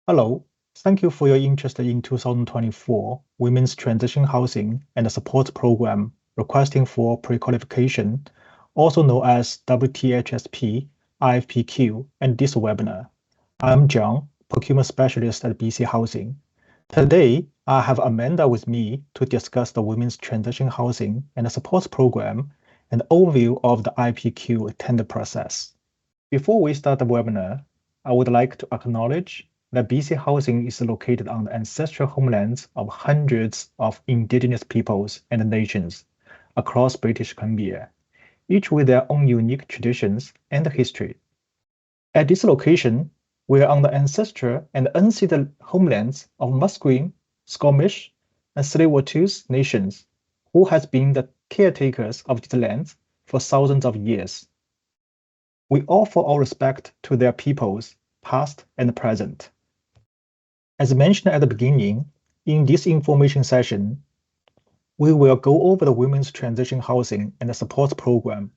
Hello, thank you for your interest in 2024 Women's Transition Housing and Support Program requesting for pre-qualification, also known as WTHSP, RFPQ, and this webinar. I'm John, Procurement Specialist at BC Housing. Today, I have Amanda with me to discuss the Women's Transition Housing and Support Program and overview of the IPQ tender process. Before we start the webinar, I would like to acknowledge that BC Housing is located on the ancestral homelands of hundreds of Indigenous peoples and nations across British Columbia, each with their own unique traditions and history. At this location, we are on the ancestral and unceded homelands of Musqueam, Squamish, and Tsleil-Waututh nations, who has been the caretakers of these lands for thousands of years. We offer our respect to their peoples, past and present. As mentioned at the beginning, in this information session, we will go over the Women's Transition Housing and Support Program,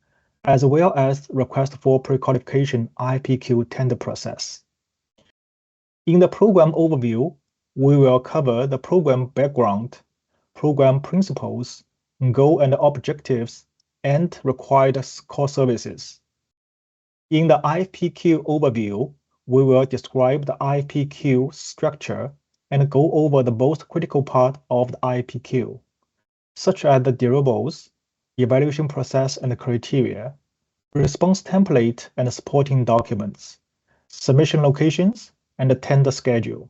as well as request for pre-qualification IPQ tender process. In the program overview, we will cover the program background, program principles, goal and objectives, and required core services. In the IPQ overview, we will describe the IPQ structure and go over the most critical part of the IPQ, such as the deliverables, evaluation process and criteria, response template and supporting documents, submission locations, and the tender schedule.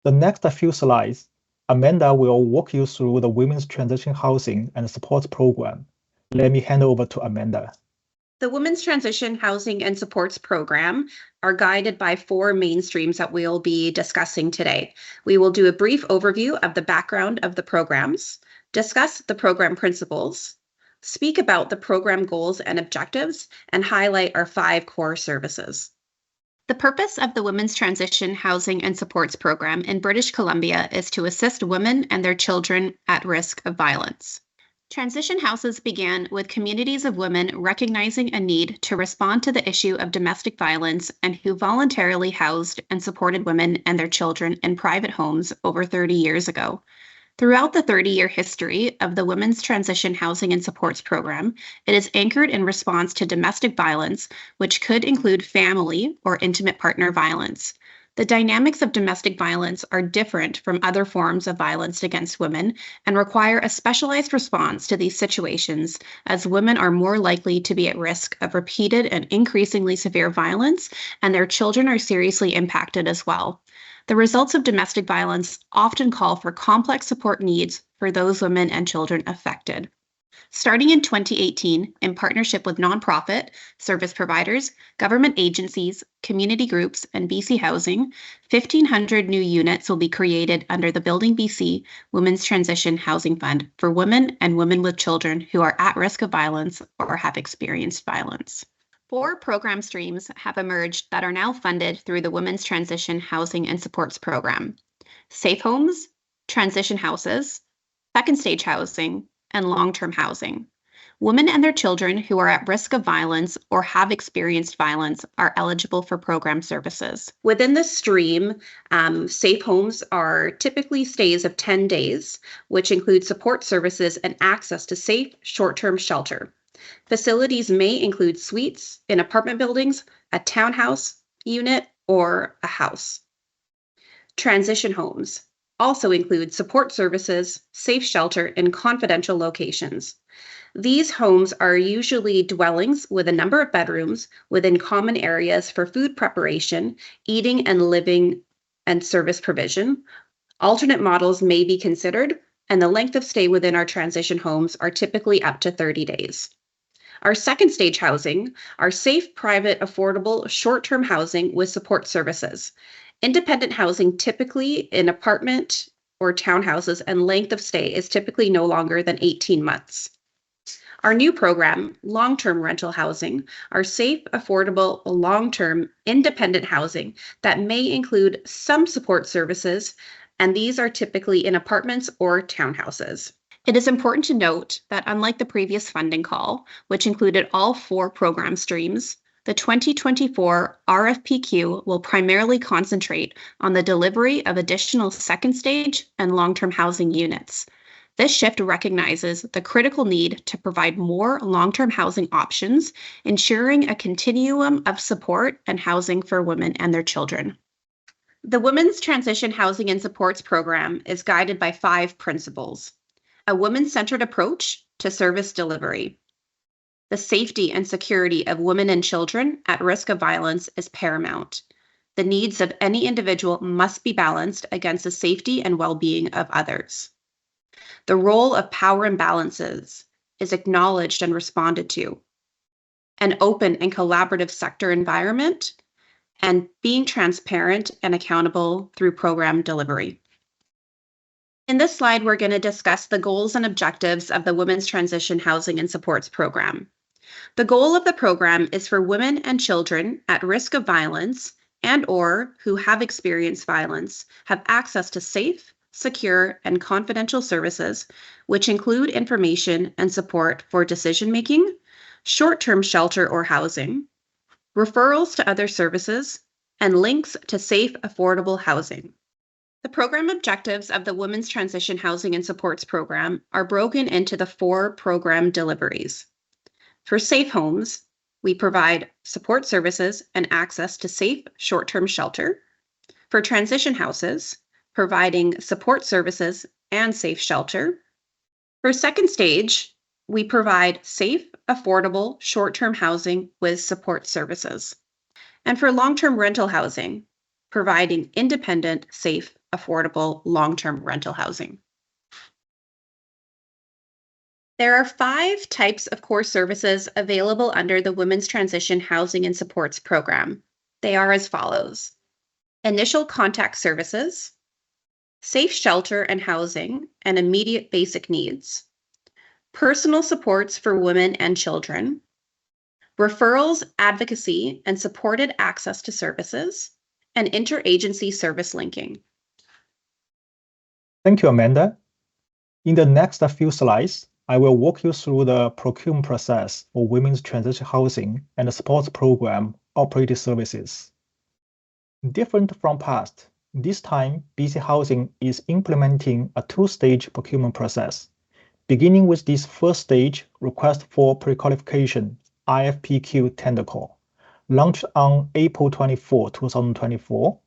The next few slides, Amanda will walk you through the Women's Transition Housing and Support Program. Let me hand over to Amanda. The Women's Transition Housing and Supports Program are guided by four main streams that we'll be discussing today. We will do a brief overview of the background of the programs, discuss the program principles, speak about the program goals and objectives, and highlight our 5 core services. The purpose of the Women's Transition Housing and Supports Program in British Columbia is to assist women and their children at risk of violence. Transition houses began with communities of women recognizing a need to respond to the issue of domestic violence and who voluntarily housed and supported women and their children in private homes over 30 years ago. Throughout the 30-year history of the Women's Transition Housing and Supports Program, it is anchored in response to domestic violence, which could include family or intimate partner violence. The dynamics of domestic violence are different from other forms of violence against women and require a specialized response to these situations, as women are more likely to be at risk of repeated and increasingly severe violence, and their children are seriously impacted as well. The results of domestic violence often call for complex support needs for those women and children affected. Starting in 2018, in partnership with nonprofit, service providers, government agencies, community groups, and BC Housing, 1,500 new units will be created under the Building BC Women's Transition Housing Fund for women and women with children who are at risk of violence or have experienced violence. 4 program streams have emerged that are now funded through the Women's Transition Housing and Supports Program: Safe Homes, Transition Houses, Second Stage Housing, and long-term housing. Women and their children who are at risk of violence or have experienced violence are eligible for program services. Within this stream, safe homes are typically stays of 10 days, which include support services and access to safe short-term shelter. Facilities may include suites in apartment buildings, a townhouse unit, or a house. Transition homes also include support services, safe shelter, and confidential locations. These homes are usually dwellings with a number of bedrooms within common areas for food preparation, eating and living, and service provision. Alternate models may be considered, and the length of stay within our transition homes are typically up to 30 days. Our second stage housing are safe, private, affordable, short-term housing with support services. Independent housing, typically in apartment or townhouses, and length of stay is typically no longer than 18 months. Our new program, long-term rental housing, are safe, affordable, long-term, independent housing that may include some support services, and these are typically in apartments or townhouses. It is important to note that unlike the previous funding call, which included all 4 program streams, the 2024 RFPQ will primarily concentrate on the delivery of additional second stage and long-term housing units. This shift recognizes the critical need to provide more long-term housing options, ensuring a continuum of support and housing for women and their children. The Women's Transition Housing and Supports Program is guided by 5 principles: a women-centered approach to service delivery. The safety and security of women and children at risk of violence is paramount. The needs of any individual must be balanced against the safety and well-being of others. The role of power imbalances is acknowledged and responded to. An open and collaborative sector environment, and being transparent and accountable through program delivery. In this slide, we're going to discuss the goals and objectives of the Women's Transition Housing and Supports Program. The goal of the program is for women and children at risk of violence and/or who have experienced violence have access to safe, secure, and confidential services, which include information and support for decision-making, short-term shelter or housing, referrals to other services, and links to safe, affordable housing. The program objectives of the Women's Transition Housing and Supports Program are broken into the 4 program deliveries. For safe homes, we provide support services and access to safe, short-term shelter. For transition houses, providing support services and safe shelter. For second stage, we provide safe, affordable, short-term housing with support services. And for long-term rental housing, providing independent, safe, affordable, long-term rental housing. There are 5 types of core services available under the Women's Transition Housing and Supports Program. They are as follows: initial contact services, safe shelter and housing and immediate basic needs, personal supports for women and children, referrals, advocacy, and supported access to services, and interagency service linking. Thank you, Amanda. In the next few slides, I will walk you through the procurement process for Women's Transition Housing and Supports Program operating services. Different from past, this time BC Housing is implementing a 2-stage procurement process, beginning with this first stage request for pre-qualification RFPQ tender call, launched on April 24, 2024.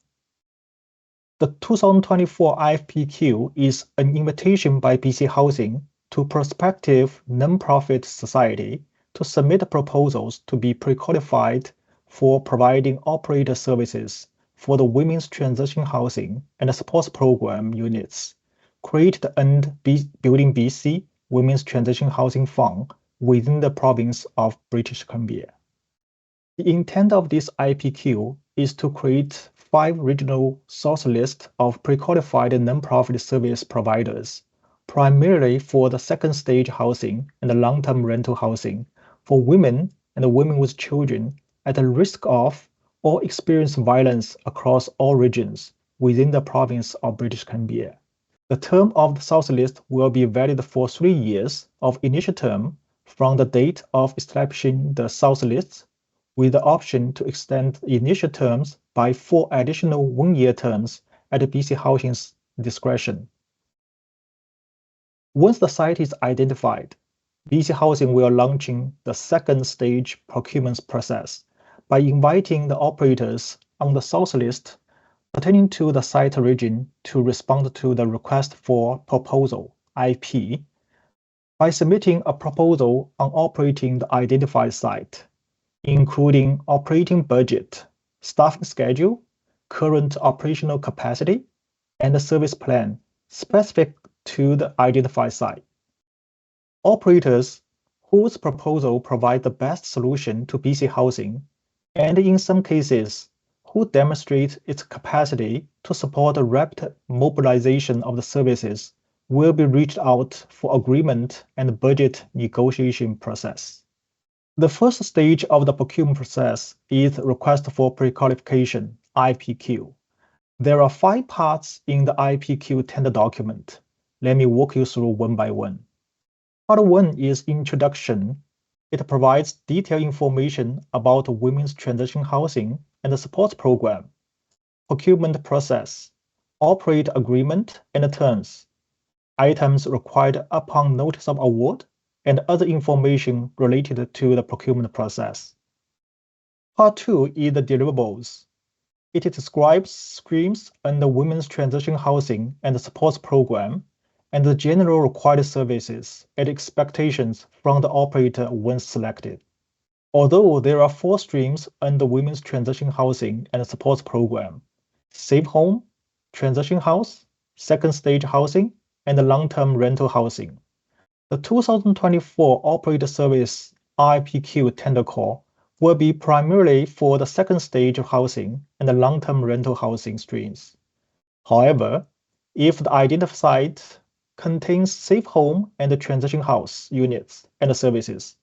The 2024 RFPQ is an invitation by BC Housing to prospective nonprofit society to submit proposals to be pre-qualified for providing operator services for the Women's Transition Housing and Supports Program units created under Building BC Women's Transition Housing Fund within the province of British Columbia. The intent of this IPQ is to create 5 regional source lists of pre-qualified nonprofit service providers, primarily for the second stage housing and the long-term rental housing for women and women with children at the risk of or experience violence across all regions within the province of British Columbia. The term of the source list will be valid for 3 years of initial term from the date of establishing the source list, with the option to extend the initial terms by 4 additional 1-year terms at BC Housing's discretion. Once the site is identified, BC Housing will launching the second stage procurement process by inviting the operators on the source list pertaining to the site region to respond to the request for proposal IP by submitting a proposal on operating the identified site, including operating budget, staffing schedule, current operational capacity, and the service plan specific to the identified site. Operators whose proposal provide the best solution to BC Housing, and in some cases, who demonstrate its capacity to support the rapid mobilization of the services, will be reached out for agreement and budget negotiation process. The first stage of the procurement process is request for pre-qualification, IPQ. There are 5 parts in the IPQ tender document. Let me walk you through one by one. Part 1 is introduction It provides detailed information about women's transition housing and the support program, procurement process, operate agreement and terms, items required upon notice of award, and other information related to the procurement process. Part 2 is the deliverables. It describes streams under women's transition housing and support program, and the general required services and expectations from the operator when selected. Although there are 4 streams under women's transition housing and support program: Safe Home, Transition House, Second Stage Housing, and long-term rental housing. The 2024 Operator Service RFPQ tender call will be primarily for the second stage of housing and the long-term rental housing streams. However, if the identified site contains safe home and transition house units and services,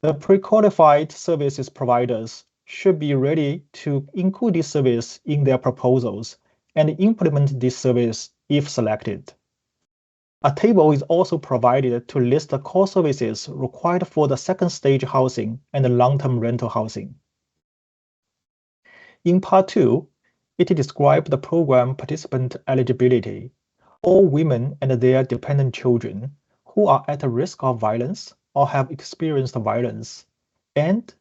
the pre-qualified services providers should be ready to include this service in their proposals and implement this service if selected. A table is also provided to list the core services required for the second stage housing and the long-term rental housing. In Part 2, it describes the program participant eligibility. All women and their dependent children who are at risk of violence or have experienced violence, and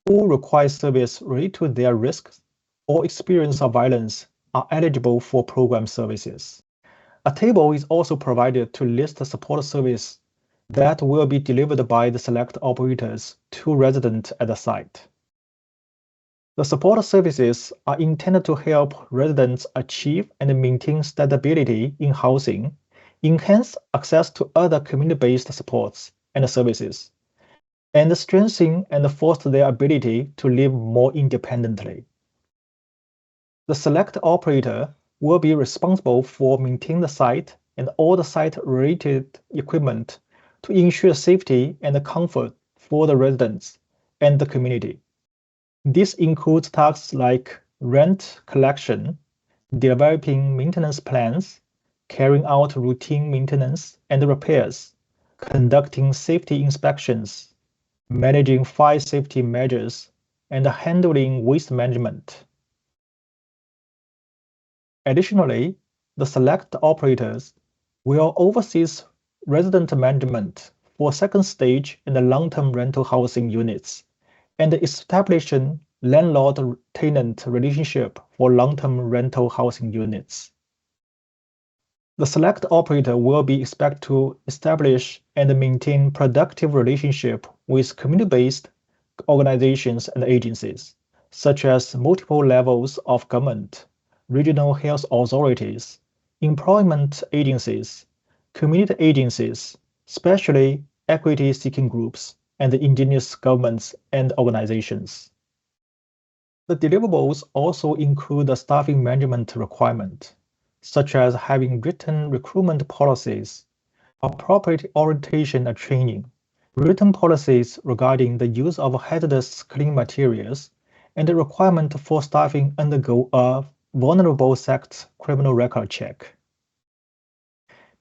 who require service related to their risks or experience of violence are eligible for program services. A table is also provided to list the support service that will be delivered by the select operators to residents at the site. The support services are intended to help residents achieve and maintain stability in housing, enhance access to other community-based supports and services, and strengthen and foster their ability to live more independently. The select operator will be responsible for maintaining the site and all the site-related equipment to ensure safety and comfort for the residents and the community. This includes tasks like rent collection, developing maintenance plans, carrying out routine maintenance and repairs, conducting safety inspections, managing fire safety measures, and handling waste management. Additionally, the select operators will oversee resident management for second stage and the long-term rental housing units, and establishing landlord-tenant relationship for long-term rental housing units. The select operator will be expected to establish and maintain productive relationship with community-based organizations and agencies, such as multiple levels of government, regional health authorities, employment agencies, community agencies, especially equity-seeking groups, and indigenous governments and organizations. The deliverables also include the staffing management requirement, such as having written recruitment policies, appropriate orientation and training, written policies regarding the use of hazardous cleaning materials, and the requirement for staffing undergo a vulnerable sex criminal record check.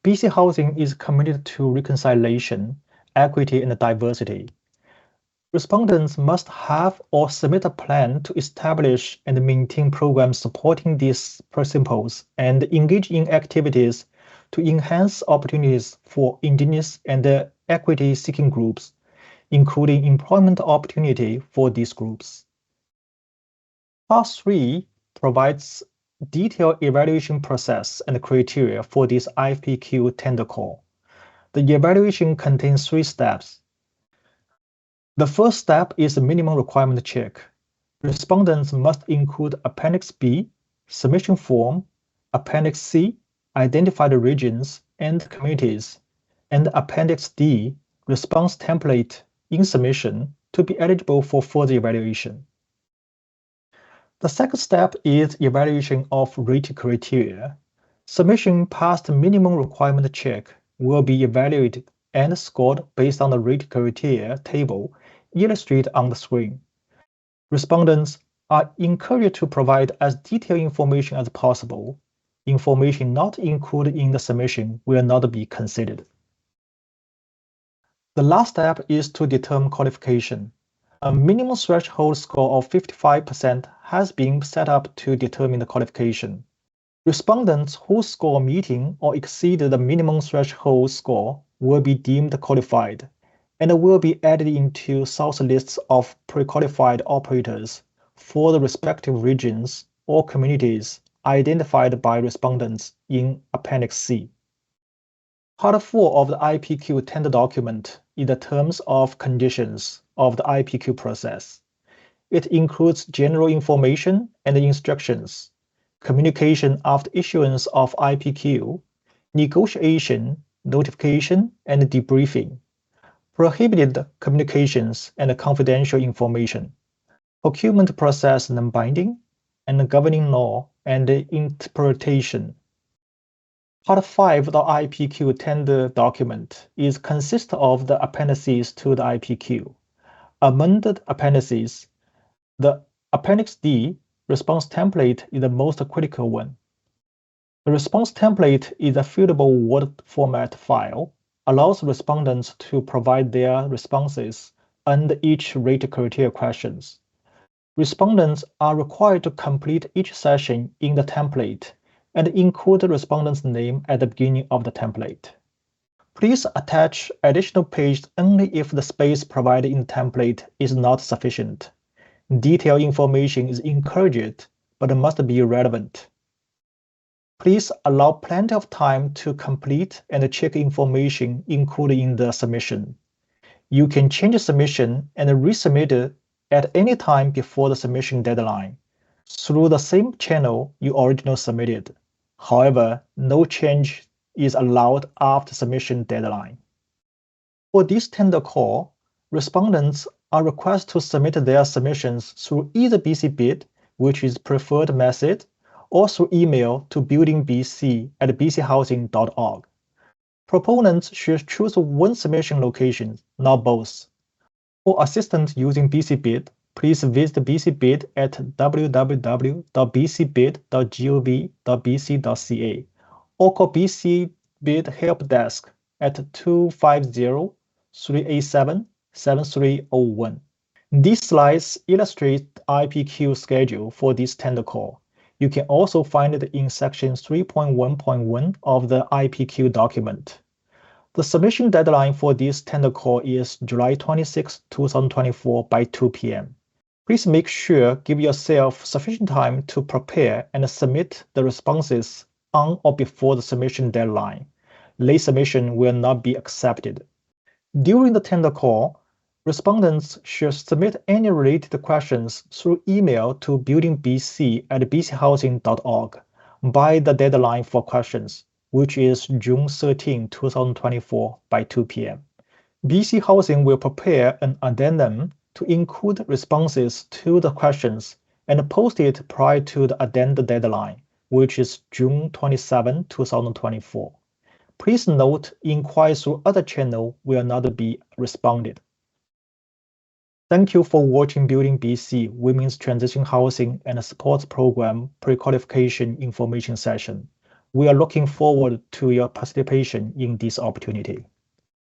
BC Housing is committed to reconciliation, equity, and diversity. Respondents must have or submit a plan to establish and maintain programs supporting these principles and engage in activities to enhance opportunities for indigenous and equity-seeking groups, including employment opportunity for these groups. Part 3 provides detailed evaluation process and criteria for this RFPQ tender call. The evaluation contains 3 steps. The first step is a minimum requirement check. Respondents must include Appendix B, submission form, Appendix C, identified regions and communities, and Appendix D, response template in submission to be eligible for further evaluation. The second step is evaluation of rating criteria. Submission past minimum requirement check will be evaluated and scored based on the rating criteria table illustrated on the screen. Respondents are encouraged to provide as detailed information as possible. Information not included in the submission will not be considered. The last step is to determine qualification. A minimum threshold score of 55% has been set up to determine the qualification. Respondents who score meeting or exceed the minimum threshold score will be deemed qualified and will be added into source lists of pre-qualified operators for the respective regions or communities identified by respondents in Appendix C. Part 4 of the IPQ tender document is the terms of conditions of the IPQ process. It includes general information and instructions, communication after issuance of IPQ, negotiation, notification, and debriefing, prohibited communications and confidential information, procurement process non-binding, and governing law and interpretation. Part 5 of the IPQ tender document consists of the appendices to the IPQ. Among the appendices, the Appendix D response template is the most critical one. The response template is a fillable Word format file, allows respondents to provide their responses under each rate criteria questions. Respondents are required to complete each session in the template and include the respondent's name at the beginning of the template. Please attach additional pages only if the space provided in the template is not sufficient. Detailed information is encouraged, but must be relevant. Please allow plenty of time to complete and check information included in the submission. You can change the submission and resubmit it at any time before the submission deadline through the same channel you originally submitted. However, no change is allowed after submission deadline. For this tender call, respondents are requested to submit their submissions through either BC Bid, which is preferred method, or through email to buildingbc@bchousing.org. Proponents should choose one submission location, not both. For assistance using BC Bid, please visit BC Bid at www.bcbid.gov.bc.ca or call BC Bid Help Desk at 250-387-7301. These slides illustrate the IPQ schedule for this tender call. You can also find it in section 3.1.1 of the IPQ document. The submission deadline for this tender call is July 26, 2024 by 2 p.m. Please make sure give yourself sufficient time to prepare and submit the responses on or before the submission deadline. Late submission will not be accepted. During the tender call, respondents should submit any related questions through email to buildingbc@bchousing.org by the deadline for questions, which is June 13, 2024 by 2 p.m. BC Housing will prepare an addendum to include responses to the questions and post it prior to the addendum deadline, which is June 27, 2024. Please note inquiries through other channels will not be responded. Thank you for watching Building BC Women's Transition Housing and Support Program Pre-Qualification Information Session. We are looking forward to your participation in this opportunity.